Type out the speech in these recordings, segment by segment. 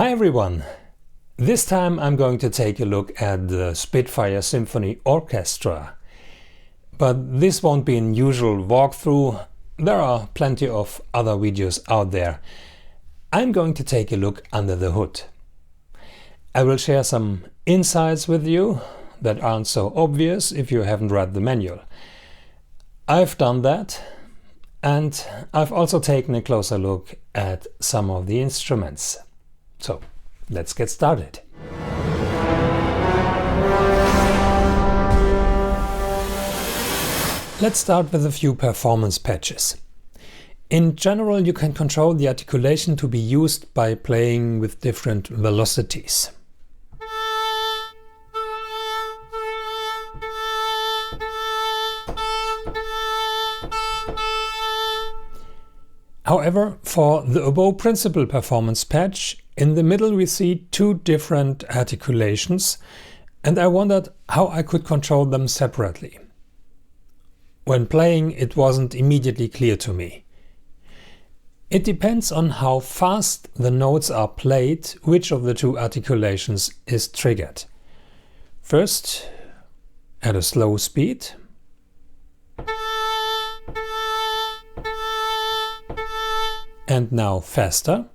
Hi everyone! This time I'm going to take a look at the Spitfire Symphony Orchestra. But this won't be an usual walkthrough, there are plenty of other videos out there. I'm going to take a look under the hood. I will share some insights with you that aren't so obvious if you haven't read the manual. I've done that, and I've also taken a closer look at some of the instruments. So, let's get started. Let's start with a few performance patches. In general, you can control the articulation to be used by playing with different velocities. However, for the oboe principal performance patch, in the middle we see two different articulations, and I wondered how I could control them separately. When playing, it wasn't immediately clear to me. It depends on how fast the notes are played, which of the two articulations is triggered. First, at a slow speed. And now faster.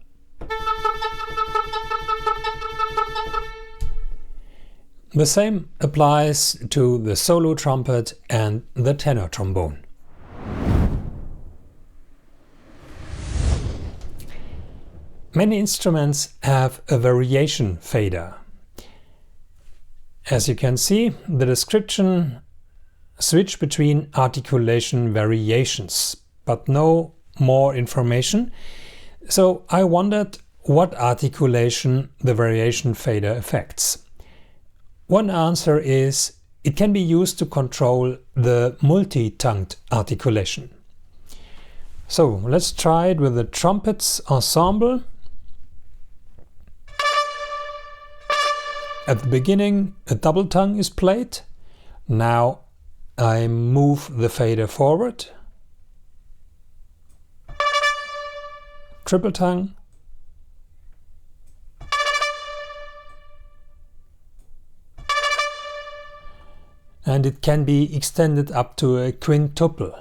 The same applies to the solo trumpet and the tenor trombone. Many instruments have a variation fader. As you can see, the description switch between articulation variations, but no more information, so I wondered what articulation the variation fader affects. One answer is it can be used to control the multi-tongued articulation. So let's try it with the trumpets ensemble. At the beginning a double tongue is played. Now I move the fader forward. Triple tongue, and it can be extended up to a quintuple.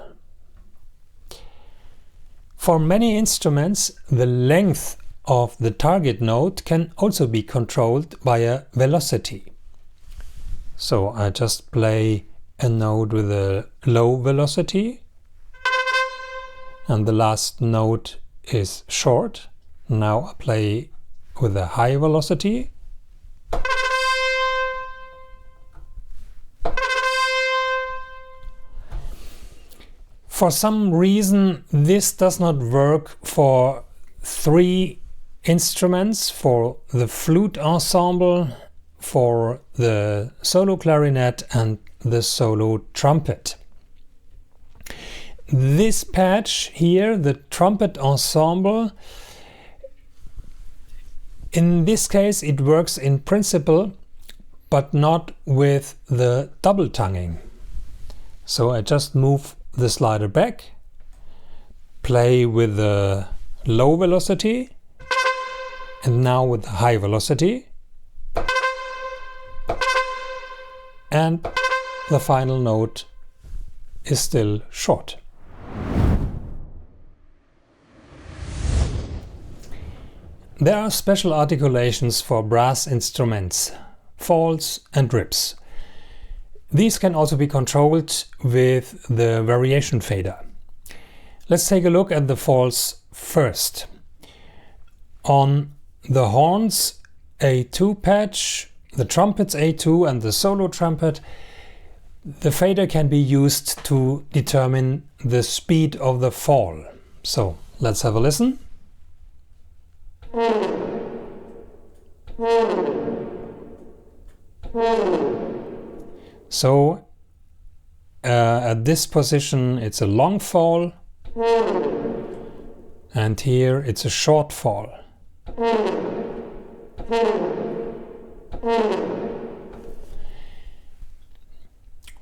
For many instruments, the length of the target note can also be controlled by a velocity. So I just play a note with a low velocity, and the last note is short. Now I play with a high velocity. For some reason this does not work for three instruments, for the flute ensemble, for the solo clarinet and the solo trumpet. This patch here, the trumpet ensemble, in this case it works in principle, but not with the double tonguing. So I just move the slider back, play with the low velocity, and now with the high velocity, and the final note is still short. There are special articulations for brass instruments, falls and ribs. These can also be controlled with the variation fader. Let's take a look at the falls first. On the horns A2 patch, the trumpets A2 and the solo trumpet, the fader can be used to determine the speed of the fall. So let's have a listen. So at this position it's a long fall, and here it's a short fall.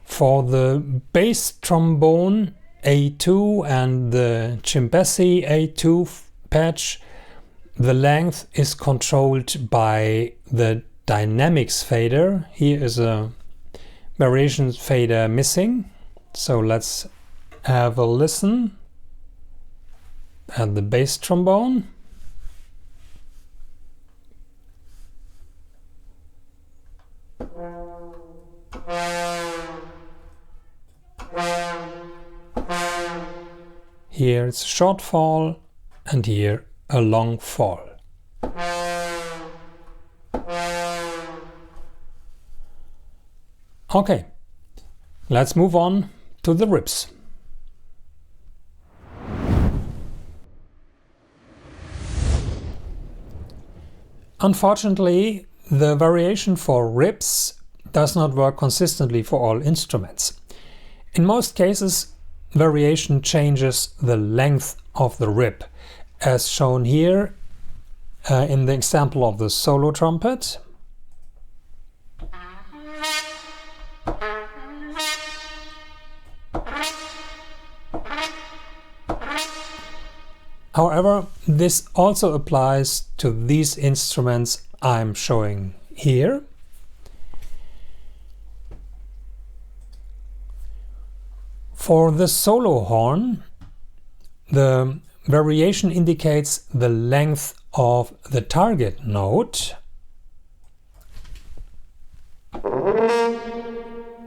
For the bass trombone A2 and the chimbassi A2 patch, the length is controlled by the dynamics fader. Here is a variation fader missing. So let's have a listen at the bass trombone. Here it's a short fall and here a long fall. Okay, let's move on to the rips. Unfortunately, the variation for rips does not work consistently for all instruments. In most cases, variation changes the length of the rip, as shown here in the example of the solo trumpet. However, this also applies to these instruments I'm showing here. For the solo horn, the variation indicates the length of the target note.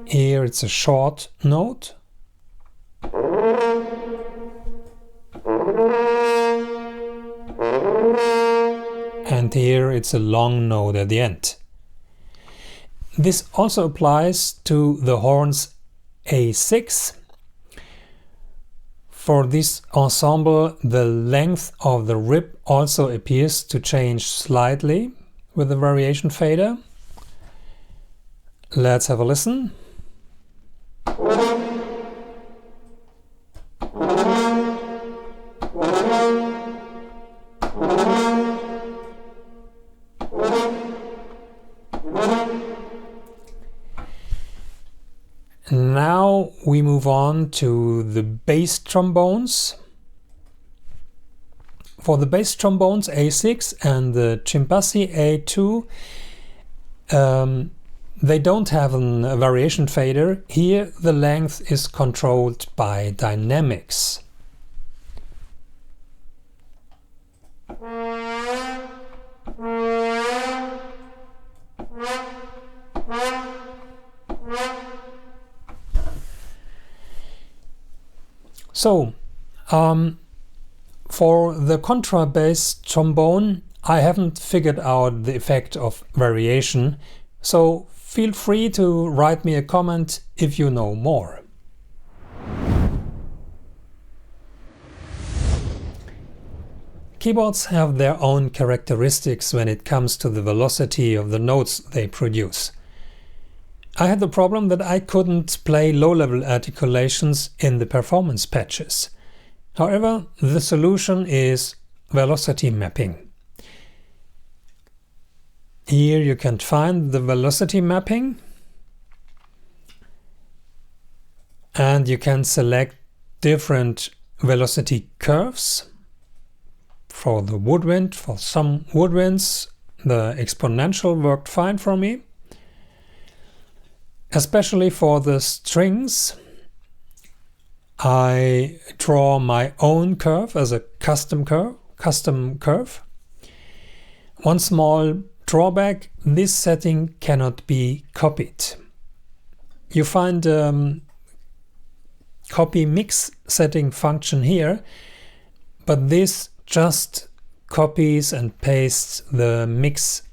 Here it's a short note. And here it's a long note at the end. This also applies to the horns A6. For this ensemble, the length of the rip also appears to change slightly with the variation fader. Let's have a listen. Now we move on to the bass trombones. For the bass trombones A6 and the chimbassi A2, they don't have a variation fader. Here the length is controlled by dynamics. So, for the contrabass trombone, I haven't figured out the effect of variation, so feel free to write me a comment if you know more. Keyboards have their own characteristics when it comes to the velocity of the notes they produce. I had the problem that I couldn't play low-level articulations in the performance patches. However, the solution is velocity mapping. Here you can find the velocity mapping, and you can select different velocity curves. For the woodwind, for some woodwinds, the exponential worked fine for me. Especially for the strings, I draw my own curve as a custom curve. One small drawback, this setting cannot be copied. You find copy mix setting function here, but this just copies and pastes the mix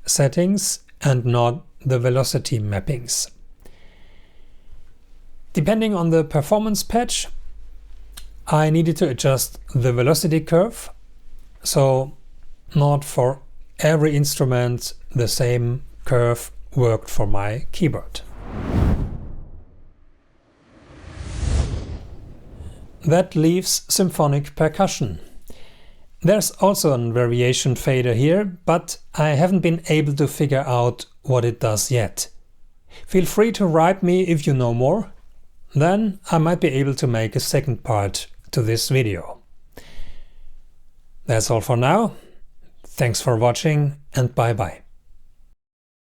settings and not the velocity mappings. Depending on the performance patch, I needed to adjust the velocity curve, so not for every instrument the same curve worked for my keyboard. That leaves symphonic percussion. There's also a variation fader here, but I haven't been able to figure out what it does yet. Feel free to write me if you know more. Then I might be able to make a second part to this video. That's all for now. Thanks for watching and bye bye.